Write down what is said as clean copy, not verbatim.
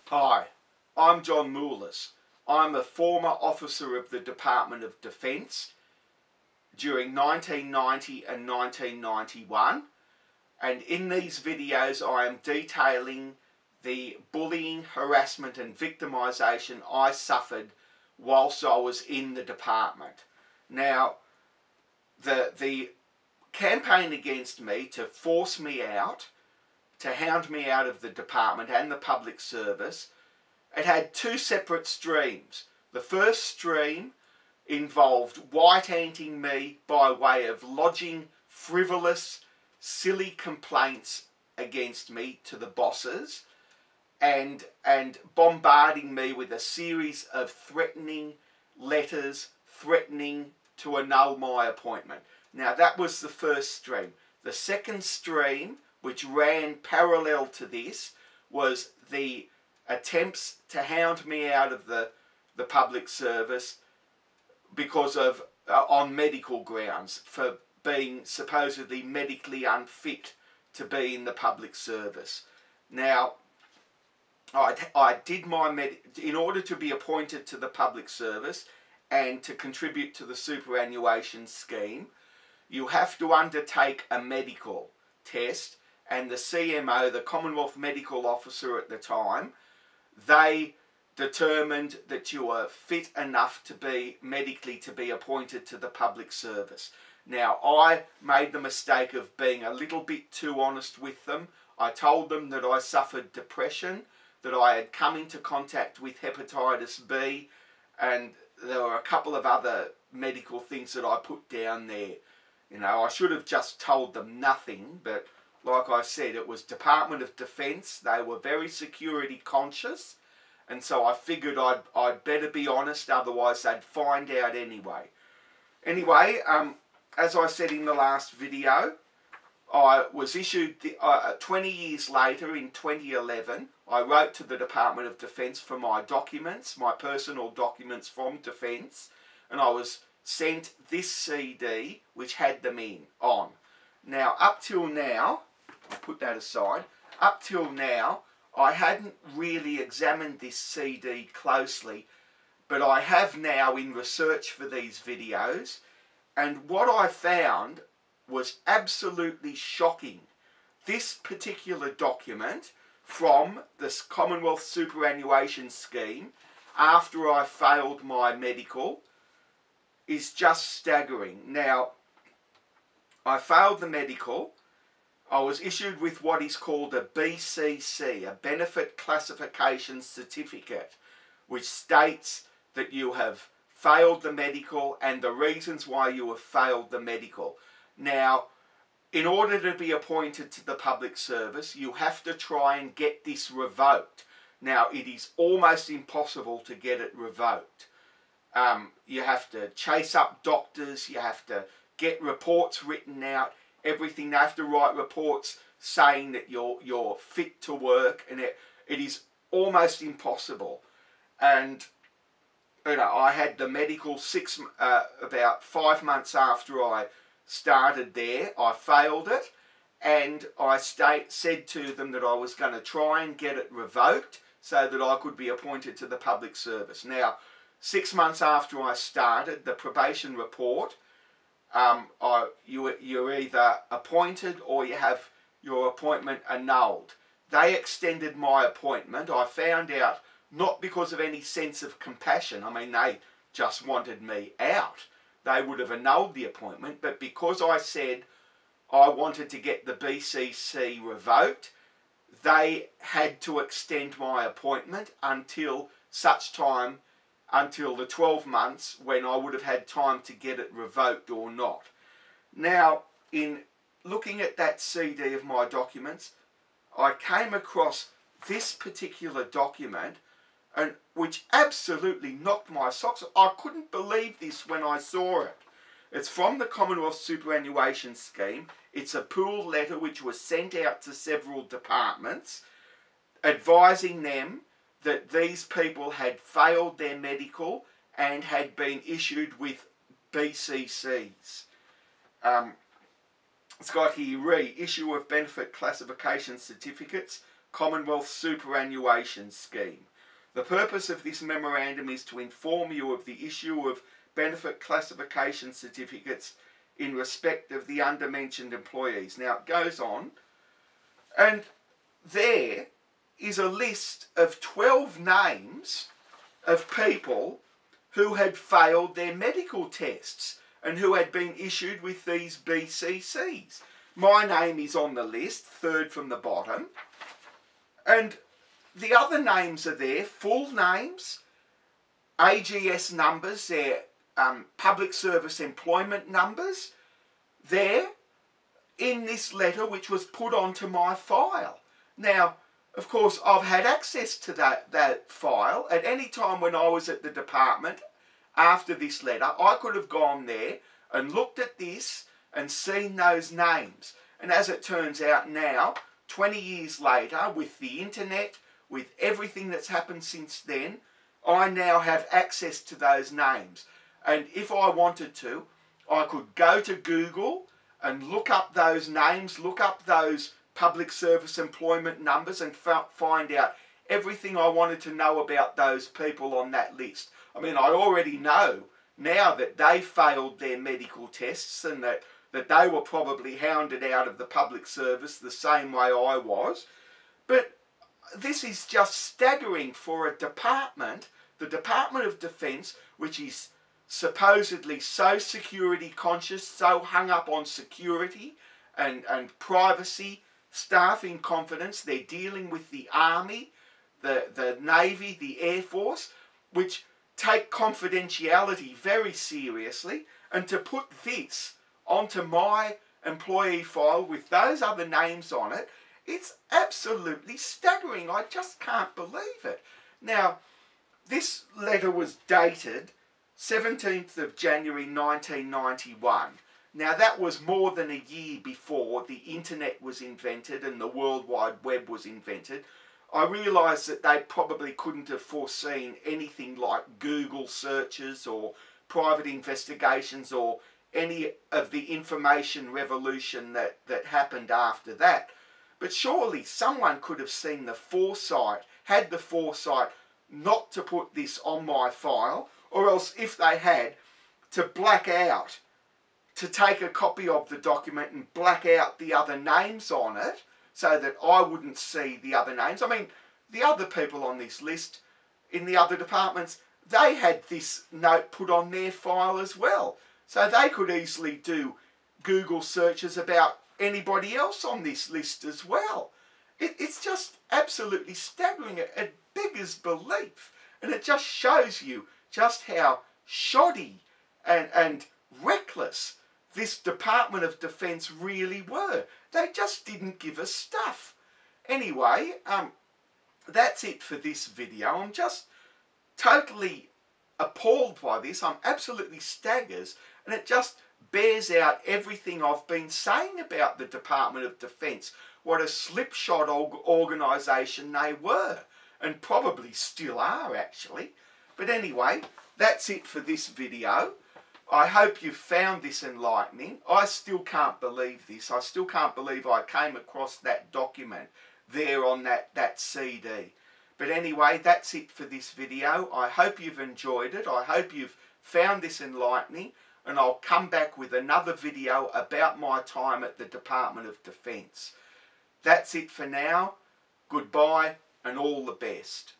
Hi, I'm John Moulis. I'm a former officer of the Department of Defence during 1990 and 1991, and in these videos I am detailing the bullying, harassment and victimisation I suffered whilst I was in the department. Now, the campaign against me to force me out, to hound me out of the department and the public service, it had two separate streams. The first stream involved white-anting me by way of lodging frivolous, silly complaints against me to the bosses and bombarding me with a series of threatening letters, threatening to annul my appointment. Now that was the first stream. The second stream, which ran parallel to this, was the attempts to hound me out of the public service because of on medical grounds, for being supposedly medically unfit to be in the public service. Now, I did my in order to be appointed to the public service and to contribute to the superannuation scheme, you have to undertake a medical test, and the CMO, the Commonwealth Medical Officer at the time, they determined that you were fit enough to be medically to be appointed to the public service. Now, I made the mistake of being a little bit too honest with them. I told them that I suffered depression, that I had come into contact with hepatitis B, and there were a couple of other medical things that I put down there. You know, I should have just told them nothing, but like I said, it was Department of Defence. They were very security conscious, and so I figured I'd better be honest, otherwise they'd find out anyway. Anyway, as I said in the last video, I was issued 20 years later, in 2011, I wrote to the Department of Defence for my documents, my personal documents from Defence, and I was sent this CD which had them on. Now, up till now, I'll put that aside, up till now I hadn't really examined this CD closely, but I have now in research for these videos, and what I found was absolutely shocking. This particular document from the Commonwealth Superannuation Scheme, after I failed my medical, is just staggering. Now, I failed the medical. I was issued with what is called a BCC, a Benefit Classification Certificate, which states that you have failed the medical and the reasons why you have failed the medical. Now, in order to be appointed to the public service, you have to try and get this revoked. Now, it is almost impossible to get it revoked. You have to chase up doctors, you have to get reports written out, everything. They have to write reports saying that you're fit to work, and it is almost impossible. And you know, I had the medical about 5 months after I started there. I failed it, and I said to them that I was going to try and get it revoked so that I could be appointed to the public service. Now, 6 months after I started, the probation report, you're either appointed or you have your appointment annulled. They extended my appointment. I found out not because of any sense of compassion. I mean, they just wanted me out. They would have annulled the appointment, but because I said I wanted to get the BCC revoked, they had to extend my appointment until such time, until the 12 months when I would have had time to get it revoked or not. Now, in looking at that CD of my documents, I came across this particular document, and which absolutely knocked my socks off. I couldn't believe this when I saw it. It's from the Commonwealth Superannuation Scheme. It's a pool letter which was sent out to several departments, advising them that these people had failed their medical and had been issued with BCCs. It's got here, reissue of benefit classification certificates Commonwealth Superannuation Scheme. The purpose of this memorandum is to inform you of the issue of benefit classification certificates in respect of the undermentioned employees. Now it goes on, and there is a list of 12 names of people who had failed their medical tests and who had been issued with these BCCs. My name is on the list, third from the bottom, and the other names are there, full names, AGS numbers, their public service employment numbers, there in this letter which was put onto my file. Now, of course, I've had access to that file at any time when I was at the department after this letter. I could have gone there and looked at this and seen those names. And as it turns out now, 20 years later, with the internet, with everything that's happened since then, I now have access to those names. And if I wanted to, I could go to Google and look up those names, look up those public service employment numbers and find out everything I wanted to know about those people on that list. I mean, I already know now that they failed their medical tests and that they were probably hounded out of the public service the same way I was. But this is just staggering for a department, the Department of Defence, which is supposedly so security conscious, so hung up on security and privacy, staff in confidence. They're dealing with the Army, the Navy, the Air Force, which take confidentiality very seriously, and to put this onto my employee file with those other names on it, it's absolutely staggering. I just can't believe it. Now, this letter was dated 17th of January 1991. Now that was more than a year before the internet was invented and the World Wide Web was invented. I realise that they probably couldn't have foreseen anything like Google searches or private investigations or any of the information revolution that happened after that. But surely someone could have seen the foresight, had the foresight not to put this on my file, or else if they had, to black out, to take a copy of the document and black out the other names on it so that I wouldn't see the other names. I mean, the other people on this list in the other departments, they had this note put on their file as well. So they could easily do Google searches about anybody else on this list as well. It's just absolutely staggering. It beggars belief. And it just shows you just how shoddy and reckless this Department of Defence really were. They just didn't give a stuff. Anyway, that's it for this video. I'm just totally appalled by this. I'm absolutely staggered, and it just bears out everything I've been saying about the Department of Defence. What a slipshod organisation they were, and probably still are actually. But anyway, that's it for this video. I hope you found this enlightening. I still can't believe this. I still can't believe I came across that document there on that CD. But anyway, that's it for this video. I hope you've enjoyed it. I hope you've found this enlightening. And I'll come back with another video about my time at the Department of Defence. That's it for now. Goodbye and all the best.